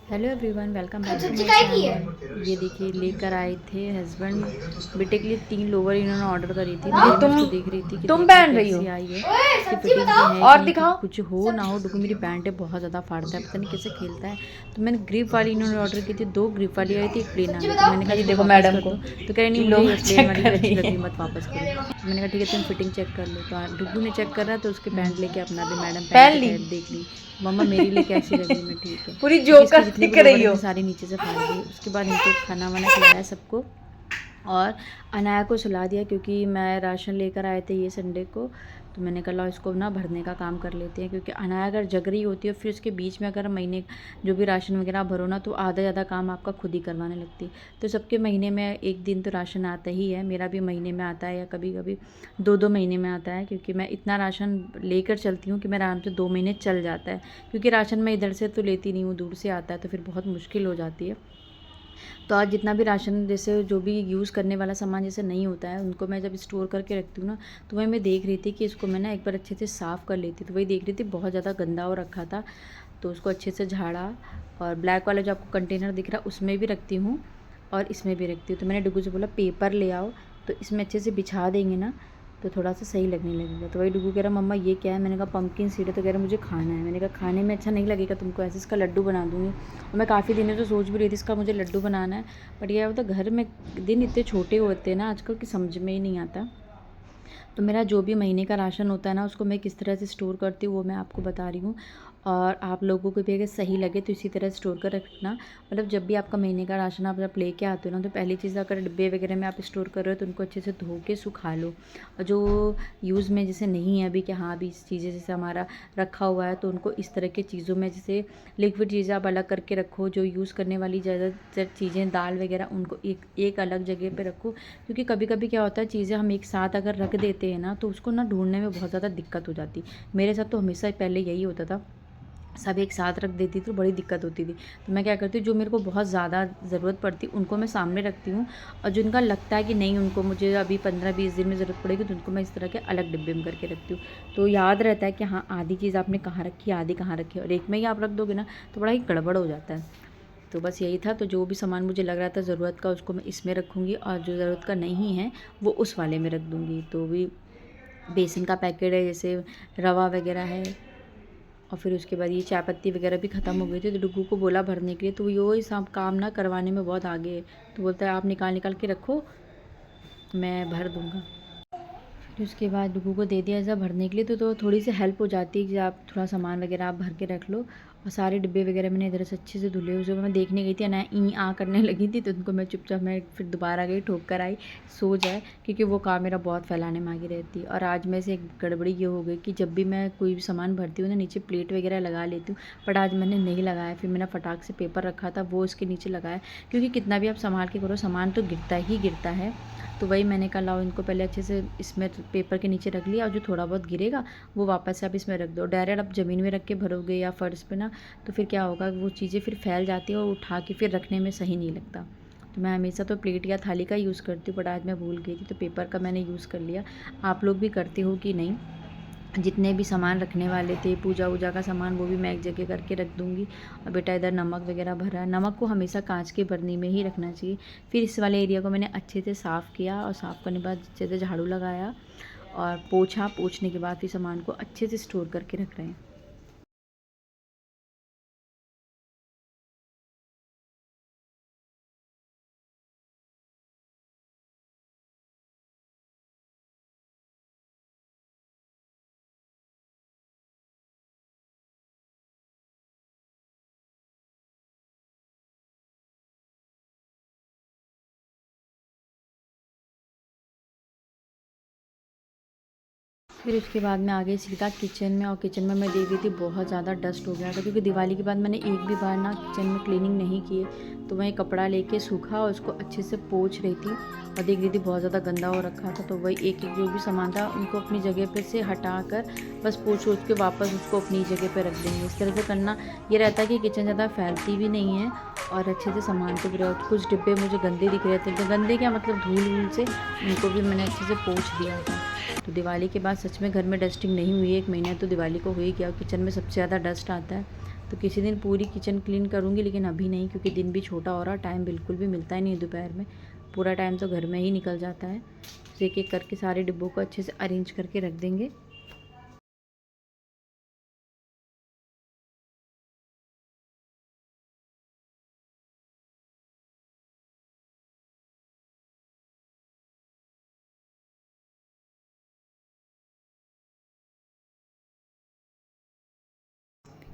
Hello everyone, welcome back to my channel. ये देखिए, लेकर आए थे हस्बैंड बेटे के लिए 3 लोवर इन्होंने ऑर्डर करी थी। मैं इसको देख रही थी कि तुम पहन रही हो कैसी आई है, इसकी फिटिंग भी है और कि नहीं, दिखाओ। कुछ हो ना हो। डुगू मेरी पैंट है, बहुत ज़्यादा फाड़ता है, पता नहीं कैसे खेलता है। तो मैंने ग्रिप वाली इन्होंने ऑर्डर की थी, 2 ग्रिप वाली आई थी, एक प्लेन आ गई। तो मैंने कहा ये इसको देखो वापस मैडम कर को, दो। तो कह रही नहीं, ये मुझे लोग ये प्लेन चेक वाली कर भी अच्छी रही लग रही है। है, मत वापस करो। तो मैंने कहा ठीक है, तुम फिटिंग चेक कर लो। तो डुगू ने चेक करा तो उसके पैंट लेके अपना भी मैडम पैंट पहन की ली। पैंट देख ली। मम्मा मेरे लिए कैसी लग रही है? मैं ठीक है, पूरी क्योंकि इसके जोकर जितने भी दिख लोवर रही है हो। मैं सारे नीचे से फाड़ दी। उसके बाद इनको खाना वाना खिलाया सबको, और अनाया को सुला दिया, क्योंकि मैं राशन लेकर आए थे ये संडे को। तो मैंने कहा इसको ना भरने का काम कर लेते हैं, क्योंकि अनाया अगर जग रही होती है फिर उसके बीच में अगर महीने जो भी राशन वगैरह भरो ना, तो आधा ज़्यादा काम आपका खुद ही करवाने लगती है। तो सबके महीने में एक दिन तो राशन आता ही है, मेरा भी महीने में आता है, या कभी कभी 2-2 महीने में आता है, क्योंकि मैं इतना राशन लेकर चलती हूँ कि मेरा आराम से 2 महीने चल जाता है। क्योंकि राशन मैं इधर से तो लेती नहीं हूँ, दूर से आता है, तो फिर बहुत मुश्किल हो जाती है। तो आज जितना भी राशन, जैसे जो भी यूज़ करने वाला सामान जैसे नहीं होता है, उनको मैं जब स्टोर करके रखती हूँ ना, तो वही मैं देख रही थी कि इसको मैं ना एक बार अच्छे से साफ़ कर लेती। तो वही देख रही थी, बहुत ज़्यादा गंदा हो रखा था, तो उसको अच्छे से झाड़ा। और ब्लैक वाला जो आपको कंटेनर दिख रहा है उसमें भी रखती हूँ, और इसमें भी रखती हूँ। तो मैंने डुगू से बोला पेपर ले आओ, तो इसमें अच्छे से बिछा देंगे ना, तो थोड़ा सा सही लगने लगेगा। तो वही डुगू कह रहा मम्मा ये क्या है? मैंने कहा पम्पकिन सीड है। तो कह रहा मुझे खाना है। मैंने कहा खाने में अच्छा नहीं लगेगा तुमको, ऐसे इसका लड्डू बना दूँगी। और मैं काफ़ी दिनों से सोच भी रही थी इसका मुझे लड्डू बनाना है, बट ये होता घर में दिन इतने छोटे होते हैं ना आजकल कि समझ में ही नहीं आता। तो मेरा जो भी महीने का राशन होता है ना, उसको मैं किस तरह से स्टोर करती हूँ वो मैं आपको बता रही हूँ। और आप लोगों को भी अगर सही लगे तो इसी तरह स्टोर कर रखना। मतलब जब भी आपका महीने का राशन आप जब लेके आते हो ना, तो पहली चीज़, अगर डिब्बे वगैरह में आप स्टोर कर रहे हो तो उनको अच्छे से धो के सुखा लो। और जो यूज़ में जैसे नहीं है अभी, कि हाँ अभी इस चीज़ें जैसे हमारा रखा हुआ है, तो उनको इस तरह की चीज़ों में, जैसे लिक्विड चीज़ें आप अलग करके रखो। जो यूज़ करने वाली ज़्यादातर चीज़ें, दाल वगैरह, उनको एक एक अलग जगह पे रखो। क्योंकि कभी कभी क्या होता है, चीज़ें हम एक साथ अगर रख देते हैं ना, तो उसको ना ढूंढने में बहुत ज़्यादा दिक्कत हो जाती। मेरे साथ तो हमेशा पहले यही होता था, सब एक साथ रख देती थी तो बड़ी दिक्कत होती थी। तो मैं क्या करती हूँ, जो मेरे को बहुत ज़्यादा ज़रूरत पड़ती उनको मैं सामने रखती हूँ, और जिनका लगता है कि नहीं उनको मुझे अभी 15-20 दिन में ज़रूरत पड़ेगी, तो उनको मैं इस तरह के अलग डिब्बे में करके रखती हूँ। तो याद रहता है कि हाँ आधी चीज़ आपने कहाँ रखी है, आधी कहाँ रखी है। और एक में ही आप रख दोगे ना, तो बड़ा ही गड़बड़ हो जाता है। तो बस यही था। तो जो भी सामान मुझे लग रहा था ज़रूरत का, उसको मैं इसमें रखूँगी, और जो ज़रूरत का नहीं है वो उस वाले में रख दूँगी। तो भी बेसन का पैकेट है, जैसे रवा वगैरह है, और फिर उसके बाद ये चाय पत्ती वगैरह भी ख़त्म हो गई थी। तो डुग्गू को बोला भरने के लिए, तो ये सब काम ना करवाने में बहुत आगे है। तो बोलता है आप निकाल निकाल के रखो, मैं भर दूँगा। फिर उसके बाद डुग्गू को दे दिया ऐसा भरने के लिए। तो थोड़ी सी हेल्प हो जाती है कि आप थोड़ा सामान वगैरह आप भर के रख लो। और सारे डिब्बे वगैरह मैंने इधर से अच्छे से धुले। उसे मैं देखने गई थी, ना ई आ करने लगी थी, तो उनको मैं चुपचाप, मैं फिर दोबारा गई, ठोक कर आई, सो जाए, क्योंकि वो काम मेरा बहुत फैलाने में आगे रहती है। और आज में से एक गड़बड़ी ये हो गई कि जब भी मैं कोई भी सामान भरती हूँ ना, नीचे प्लेट वगैरह लगा लेती हूँ, बट आज मैंने नहीं लगाया। फिर मैंने फटाक से पेपर रखा था वो इसके नीचे लगाया, क्योंकि कितना भी आप संभाल के करो, सामान तो गिरता ही गिरता है। तो वही मैंने कहा लाओ इनको पहले अच्छे से इसमें पेपर के नीचे रख लिया, और जो थोड़ा बहुत गिरेगा वो वापस से आप इसमें रख दो। डायरेक्ट आप ज़मीन में रख के भरोगे या फ़र्श पे ना, तो फिर क्या होगा, वो चीज़ें फिर फैल जाती है और उठा के फिर रखने में सही नहीं लगता। तो मैं हमेशा तो प्लेट या थाली का यूज़ करती हूँ, बट आज मैं भूल गई थी, तो पेपर का मैंने यूज़ कर लिया। आप लोग भी करते हो कि नहीं? जितने भी सामान रखने वाले थे, पूजा वूजा का सामान, वो भी मैं एक जगह करके रख दूँगी। और बेटा इधर नमक वगैरह भरा है, नमक को हमेशा कांच की बरनी में ही रखना चाहिए। फिर इस वाले एरिया को मैंने अच्छे से साफ़ किया, और साफ़ करने के बाद अच्छे से झाड़ू लगाया और पोंछने के बाद फिर सामान को अच्छे से स्टोर करके रख रहे हैं। फिर उसके बाद मैं आ गई सीधा किचन में, और किचन में मैं देख रही थी बहुत ज़्यादा डस्ट हो गया था, क्योंकि दिवाली के बाद मैंने एक भी बार ना किचन में क्लीनिंग नहीं की है। तो मैं कपड़ा लेके सूखा और उसको अच्छे से पोंछ रही थी, और देख रही थी बहुत ज़्यादा गंदा हो रखा था। तो वही एक एक जो भी सामान था उनको अपनी जगह पे से हटा कर बस पोंछ के वापस उसको अपनी जगह पे रख देंगे। इस तरह से करना ये रहता है कि किचन ज़्यादा फैलती भी नहीं है, और अच्छे से सामान को भी रख। कुछ डिब्बे मुझे गंदे दिख रहे थे, तो गंदे क्या मतलब धूल वूल से, उनको भी मैंने अच्छे से पोंछ दिया था। तो दिवाली के बाद सच में घर में डस्टिंग नहीं हुई है, 1 महीना तो दिवाली को हो ही गया। किचन में सबसे ज़्यादा डस्ट आता है, तो किसी दिन पूरी किचन क्लीन करूँगी, लेकिन अभी नहीं, क्योंकि दिन भी छोटा हो रहा, टाइम बिल्कुल भी मिलता ही नहीं है दोपहर में। पूरा टाइम तो घर में ही निकल जाता है। तो एक एक करके सारे डिब्बों को अच्छे से अरेंज करके रख देंगे।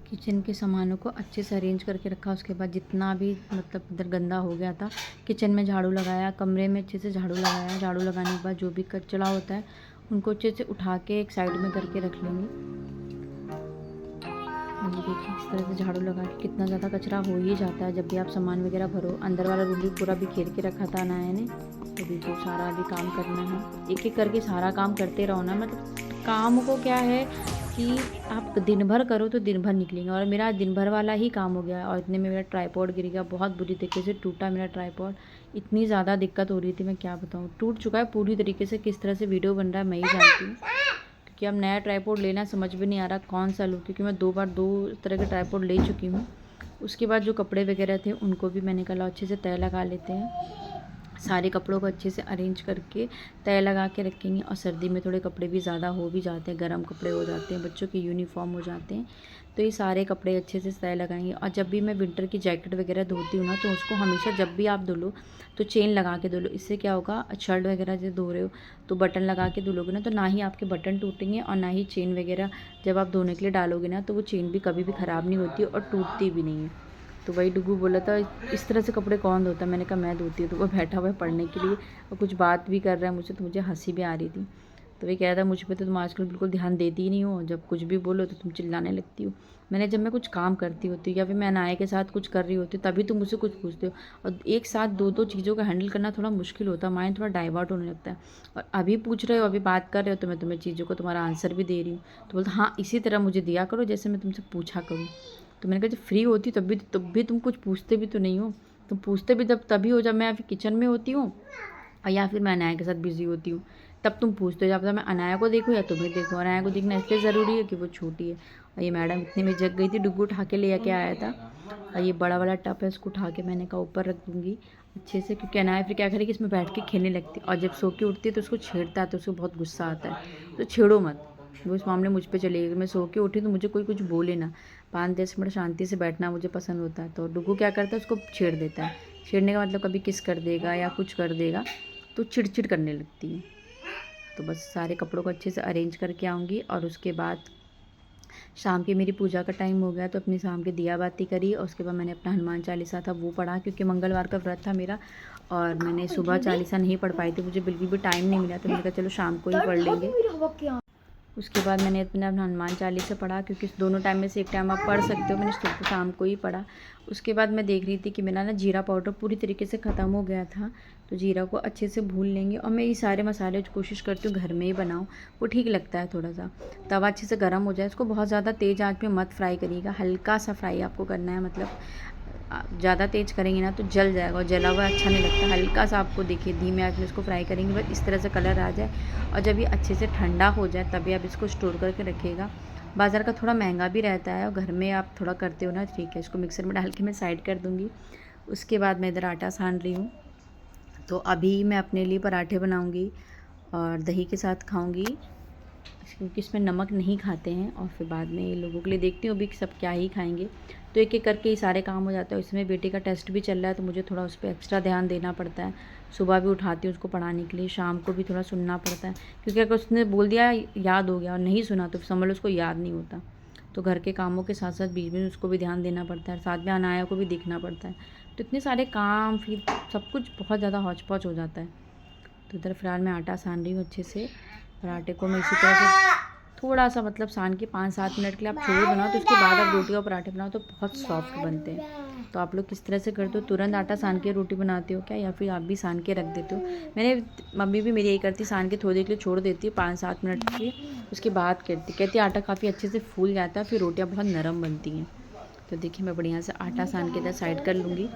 किचन के सामानों को अच्छे से अरेंज करके रखा। उसके बाद जितना भी मतलब इधर गंदा हो गया था, किचन में झाड़ू लगाया, कमरे में अच्छे से झाड़ू लगाया। झाड़ू लगाने के बाद जो भी कचरा होता है उनको अच्छे से उठा के एक साइड में करके रख लेंगे। ये देखिए इस तरह से झाड़ू लगा के कितना ज़्यादा कचरा हो ही जाता है जब भी आप सामान वगैरह भरो। अंदर वाला रूम भी पूरा बिखेर के रखा था अनाया ने। तो देखो सारा अभी काम करना है, एक एक करके सारा काम करते रहो ना। मतलब काम को क्या है कि आप दिन भर करो तो दिन भर निकलेंगे, और मेरा दिन भर वाला ही काम हो गया। और इतने में मेरा ट्राईपॉड गिर गया, बहुत बुरी तरीके से टूटा मेरा ट्राईपॉड। इतनी ज़्यादा दिक्कत हो रही थी, मैं क्या बताऊँ। टूट चुका है पूरी तरीके से, किस तरह से वीडियो बन रहा है मैं ही जानती हूँ। क्योंकि अब नया ट्राईपॉड लेना समझ में नहीं आ रहा कौन सा लूँ, क्योंकि मैं 2 बार 2 तरह के ट्राईपॉड ले चुकी हूँ। उसके बाद जो कपड़े वगैरह थे उनको भी मैंने कहा अच्छे से तय लगा लेते हैं। सारे कपड़ों को अच्छे से अरेंज करके तय लगा के रखेंगे। और सर्दी में थोड़े कपड़े भी ज़्यादा हो भी जाते हैं, गर्म कपड़े हो जाते हैं, बच्चों के यूनिफॉर्म हो जाते हैं। तो ये सारे कपड़े अच्छे से तय लगाएंगे। और जब भी मैं विंटर की जैकेट वगैरह धोती हूँ ना, तो उसको हमेशा जब भी आप धो लो तो चेन लगा के धो लो। इससे क्या होगा, शर्ट वगैरह जो धो रहे हो तो बटन लगा के धुलोगे ना, तो ना ही आपके बटन टूटेंगे और ना ही चेन वगैरह जब आप धोने के लिए डालोगे ना, तो वो चेन भी कभी भी ख़राब नहीं होती और टूटती भी नहीं है। तो वही डुगू बोला था इस तरह से कपड़े कौन धोता है। मैंने कहा मैं धोती हूँ। तो वो बैठा हुआ है पढ़ने के लिए और कुछ बात भी कर रहा है मुझसे, तो मुझे हंसी भी आ रही थी। तो वही कह रहा था मुझ पर तो तुम आजकल बिल्कुल ध्यान देती ही नहीं हो, जब कुछ भी बोलो तो तुम चिल्लाने लगती हो। मैंने जब मैं कुछ काम करती होती हूँ या फिर मैं अनाया के साथ कुछ कर रही होती हूँ तभी तुम मुझसे कुछ पूछते हो। और एक साथ दो दो चीज़ों को हैंडल करना थोड़ा मुश्किल होता है, माइंड थोड़ा डाइवर्ट होने लगता है। और अभी पूछ रहे हो, अभी बात कर रहे हो, तो मैं तुम्हें चीज़ों को तुम्हारा आंसर भी दे रही हूँ। तो बोलता हाँ इसी तरह मुझे दिया करो जैसे मैं तुमसे पूछा करूँ। तो मैंने कहा जब फ्री होती तब भी तुम कुछ पूछते भी तो नहीं हो। तुम पूछते भी तभी हो जब मैं फिर किचन में होती हूँ और या फिर मैं अनाया के साथ बिज़ी होती हूँ, तब तुम पूछते हो। जब तक मैं अनाया को देखूँ या तुम्हें देखूँ। अनाया को देखना इसलिए ज़रूरी है कि वो छोटी है। और ये मैडम इतने में जग गई थी, डुग्गू उठा के ले के आया था। और ये बड़ा वाला टप है, उसको उठा के मैंने कहा ऊपर रख दूँगी अच्छे से, क्योंकि अनाया फिर क्या करेगी इसमें बैठ के खेलने लगती है। और जब सो के उठती है तो उसको छेड़ता है, तो उसको बहुत गुस्सा आता है। तो छेड़ो मत, वो इस मामले मुझ पे चलेगी। मैं सो के उठी तो मुझे कोई कुछ बोले ना, 5-10 मिनट शांति से बैठना मुझे पसंद होता है। तो डुग्गू क्या करता है, उसको छेड़ देता है। छेड़ने का मतलब कभी किस कर देगा या कुछ कर देगा, तो चिड़चिड़ करने लगती है। तो बस सारे कपड़ों को अच्छे से अरेंज करके आऊँगी। और उसके बाद शाम की मेरी पूजा का टाइम हो गया, तो अपनी शाम की दिया बाती करी। और उसके बाद मैंने अपना हनुमान चालीसा था वो पढ़ा, क्योंकि मंगलवार का व्रत था मेरा। और मैंने सुबह चालीसा नहीं पढ़ पाई थी, मुझे बिल्कुल भी टाइम नहीं मिला, तो मैंने कहा चलो शाम को ही पढ़ लेंगे। उसके बाद मैंने अपना हनुमान चालीसा पढ़ा, क्योंकि दोनों टाइम में से एक टाइम आप पढ़ सकते हो। मैंने सुबह शाम को ही पढ़ा। उसके बाद मैं देख रही थी कि मेरा ना जीरा पाउडर पूरी तरीके से ख़त्म हो गया था, तो जीरा को अच्छे से भून लेंगे। और मैं ये सारे मसाले कोशिश करती हूँ घर में ही बनाऊँ, वो ठीक लगता है। थोड़ा सा तवा अच्छे से गर्म हो जाए, इसको बहुत ज़्यादा तेज़ आंच में मत फ्राई करिएगा, हल्का सा फ्राई आपको करना है। मतलब ज़्यादा तेज़ करेंगे ना तो जल जाएगा, और जला हुआ अच्छा नहीं लगता। हल्का सा आपको देखिए धीमे आंच में इसको फ्राई करेंगे, बस इस तरह से कलर आ जाए। और जब ये अच्छे से ठंडा हो जाए तभी आप इसको स्टोर करके रखिएगा। बाज़ार का थोड़ा महंगा भी रहता है, और घर में आप थोड़ा करते हो ना, ठीक है। इसको मिक्सर में डाल के मैं साइड कर दूँगी। उसके बाद मैं इधर आटा सान रही हूँ। तो अभी मैं अपने लिए पराठे बनाऊँगी और दही के साथ खाऊँगी, क्योंकि इसमें नमक नहीं खाते हैं। और फिर बाद में ये लोगों के लिए देखती हूँ अभी सब क्या ही खाएंगे। तो एक एक करके ये सारे काम हो जाता है। इसमें बेटे का टेस्ट भी चल रहा है, तो मुझे थोड़ा उस पर एक्स्ट्रा ध्यान देना पड़ता है। सुबह भी उठाती हूँ उसको पढ़ाने के लिए, शाम को भी थोड़ा सुनना पड़ता है, क्योंकि अगर उसने बोल दिया याद हो गया और नहीं सुना तो समझ लो उसको याद नहीं होता। तो घर के कामों के साथ साथ बीच में उसको भी ध्यान देना पड़ता है, साथ में अनाया को भी देखना पड़ता है। तो इतने सारे काम, फिर सब कुछ बहुत ज़्यादा हौच पौच हो जाता है। तो इधर फिलहाल मैं आटा सान रही हूँ अच्छे से। पराठे को मैं इसी तरह से थोड़ा सा मतलब सान के 5-7 मिनट के लिए आप छोड़ दो ना, तो उसके बाद आप रोटी और पराठे बनाओ तो बहुत सॉफ्ट बनते हैं। तो आप लोग किस तरह से करते हो, तुरंत आटा सान के रोटी बनाते हो क्या, या फिर आप भी सान के रख देते हो? मैंने मम्मी भी मेरी यही करती, सान के थोड़ी देर के लिए छोड़ देती है 5-7 मिनट के लिए, उसके बाद कहती आटा काफ़ी अच्छे से फूल जाता है, फिर रोटियाँ बहुत नरम बनती हैं। तो देखिए मैं बढ़िया से आटा सान के इधर साइड कर लूँगी।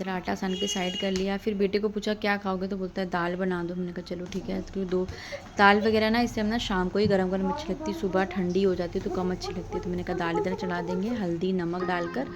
इधर आटा सान के साइड कर लिया। फिर बेटे को पूछा क्या खाओगे, तो बोलता है दाल बना दो। मैंने कहा चलो ठीक है। तो दो दाल वगैरह ना इससे हम ना शाम को ही गरम गरम अच्छी लगती है, सुबह ठंडी हो जाती है तो कम अच्छी लगती है। तो मैंने कहा दाल इधर चढ़ा देंगे, हल्दी नमक डालकर।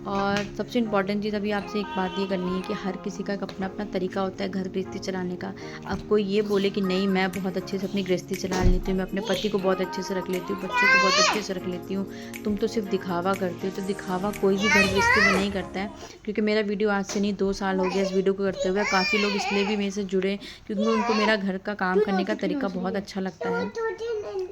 और सबसे इम्पॉर्टेंट चीज़ अभी आपसे एक बात ये करनी है कि हर किसी का एक अपना अपना तरीका होता है घर गृहस्थी चलाने का। अब कोई ये बोले कि नहीं मैं बहुत अच्छे से अपनी गृहस्थी चला लेती हूँ, मैं अपने पति को बहुत अच्छे से रख लेती हूँ, बच्चों को बहुत अच्छे से रख लेती हूँ, तुम तो सिर्फ दिखावा करती हो। तो दिखावा कोई भी घर गृहस्थी में नहीं करता है। क्योंकि मेरा वीडियो आज से नहीं 2 साल हो गया इस वीडियो को करते हुए। काफ़ी लोग इसलिए भी मेरे से जुड़े क्योंकि उनको मेरा घर का काम करने का तरीका बहुत अच्छा लगता है।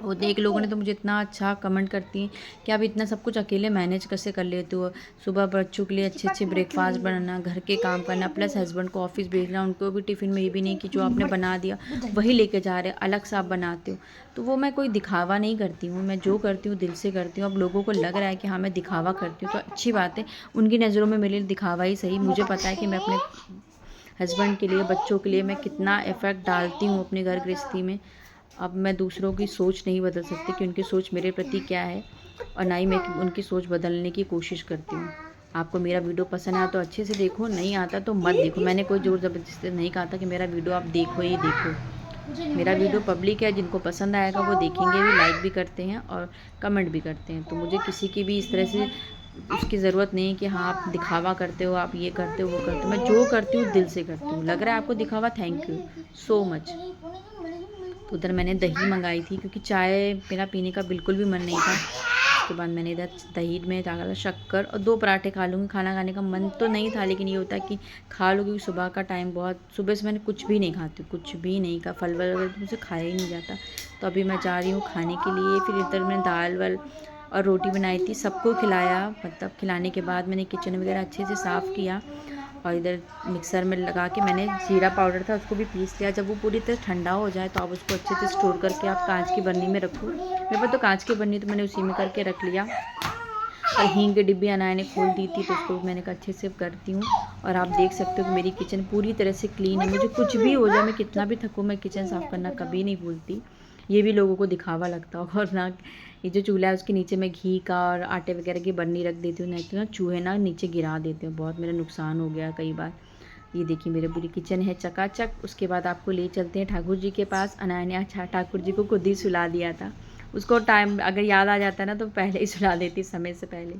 और एक लोगों ने तो मुझे इतना अच्छा कमेंट करती हैं कि आप इतना सब कुछ अकेले मैनेज कैसे कर लेते हो। सुबह बच्चों के लिए अच्छे अच्छे ब्रेकफास्ट बनाना, घर के काम करना, प्लस हस्बैंड को ऑफिस भेजना, उनको भी टिफ़िन में ये भी नहीं कि जो आपने बना दिया वही लेके जा रहे, अलग से आप बनाते हो। तो वो मैं कोई दिखावा नहीं करती हूँ, मैं जो करती हूँ दिल से करती हूँ। अब लोगों को लग रहा है कि हाँ मैं दिखावा करती हूँ तो अच्छी बात है, उनकी नज़रों में मेरे लिए दिखावा ही सही। मुझे पता है कि मैं अपने हस्बैंड के लिए, बच्चों के लिए मैं कितना एफर्ट डालती हूँ अपनी घर गृहस्थी में। अब मैं दूसरों की सोच नहीं बदल सकती कि उनकी सोच मेरे प्रति क्या है, और ना ही मैं उनकी सोच बदलने की कोशिश करती हूँ। आपको मेरा वीडियो पसंद आया तो अच्छे से देखो, नहीं आता तो मत देखो। मैंने कोई ज़ोर ज़बरदस्ती नहीं कहा था कि मेरा वीडियो आप देखो ही देखो। मेरा वीडियो पब्लिक है, जिनको पसंद आएगा वो देखेंगे भी, लाइक भी करते हैं और कमेंट भी करते हैं। तो मुझे किसी की भी इस तरह से उसकी ज़रूरत नहीं है कि हाँ आप दिखावा करते हो, आप ये करते हो वो करते हो। मैं जो करती हूँ दिल से करती हूँ। लग रहा है आपको दिखावा, थैंक यू सो मच। तो उधर मैंने दही मंगाई थी क्योंकि चाय मेरा पीने का बिल्कुल भी मन नहीं था। उसके बाद मैंने इधर दही में डाला शक्कर और 2 पराठे खा लूँगी। खाना खाने का मन तो नहीं था, लेकिन ये होता है कि खा लो क्योंकि सुबह का टाइम बहुत, सुबह से मैंने कुछ भी नहीं खाती, कुछ भी नहीं खा, फल वल वगैरह तो मुझे खाया ही नहीं जाता। तो अभी मैं जा रही हूँ खाने के लिए। फिर इधर मैंने दाल वल और रोटी बनाई थी, सबको खिलाया। मतलब खिलाने के बाद मैंने किचन वगैरह अच्छे से साफ़ किया और इधर मिक्सर में लगा के मैंने जीरा पाउडर था उसको भी पीस लिया। जब वो पूरी तरह ठंडा हो जाए तो आप उसको अच्छे से स्टोर करके आप कांच की बर्नी में रखो। मेरे पास तो कांच की बर्नी, तो मैंने उसी में करके रख लिया। और हींग की डिब्बी अनाया ने खोल दी थी तो उसको मैंने कहा अच्छे से करती हूँ। और आप देख सकते हो कि मेरी किचन पूरी तरह से क्लीन है। मुझे कुछ भी हो जाए, मैं कितना भी थकूँ, मैं किचन साफ़ करना कभी नहीं भूलती। ये भी लोगों को दिखावा लगता होगा। और ना ये जो चूल्हा है उसके नीचे मैं घी का और आटे वगैरह की बर्नी रख देती हूँ, नहीं तो ना चूहे ना नीचे गिरा देते हैं। बहुत मेरा नुकसान हो गया कई बार। ये देखिए मेरे पूरी किचन है चकाचक। उसके बाद आपको ले चलते हैं ठाकुर जी के पास। अनाया ने अच्छा ठाकुर जी को खुद ही सुला दिया था। उसको टाइम अगर याद आ जाता है ना तो पहले ही सुला देती, समय से पहले।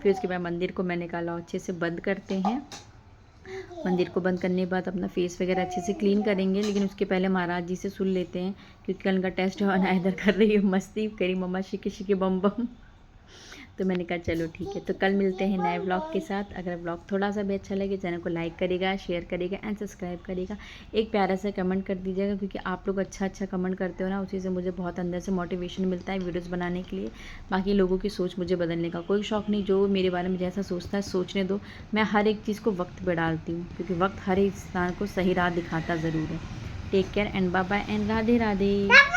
फिर उसके बाद मंदिर को मैंने कहा लो अच्छे से बंद करते हैं। मंदिर को बंद करने के बाद अपना फेस वगैरह अच्छे से क्लीन करेंगे, लेकिन उसके पहले महाराज जी से सुन लेते हैं क्योंकि कल का टेस्ट है। अनाया इधर कर रही है मस्ती, करी मम्मा शिके शिके बम बम। तो मैंने कहा चलो ठीक है। तो कल मिलते हैं नए ब्लॉग के साथ। अगर ब्लॉग थोड़ा सा भी अच्छा लगे चैनल को लाइक करेगा, शेयर करेगा एंड सब्सक्राइब करेगा। एक प्यारा सा कमेंट कर दीजिएगा क्योंकि आप लोग अच्छा कमेंट करते हो ना, उसी से मुझे बहुत अंदर से मोटिवेशन मिलता है वीडियोज़ बनाने के लिए। बाकी लोगों की सोच मुझे बदलने का कोई शौक़ नहीं, जो मेरे बारे में जैसा सोचता है सोचने दो। मैं हर एक चीज़ को वक्त पर डालती हूँ क्योंकि वक्त हर इंसान को सही राह दिखाता ज़रूर है। Take care and bye bye and Radhe Radhe.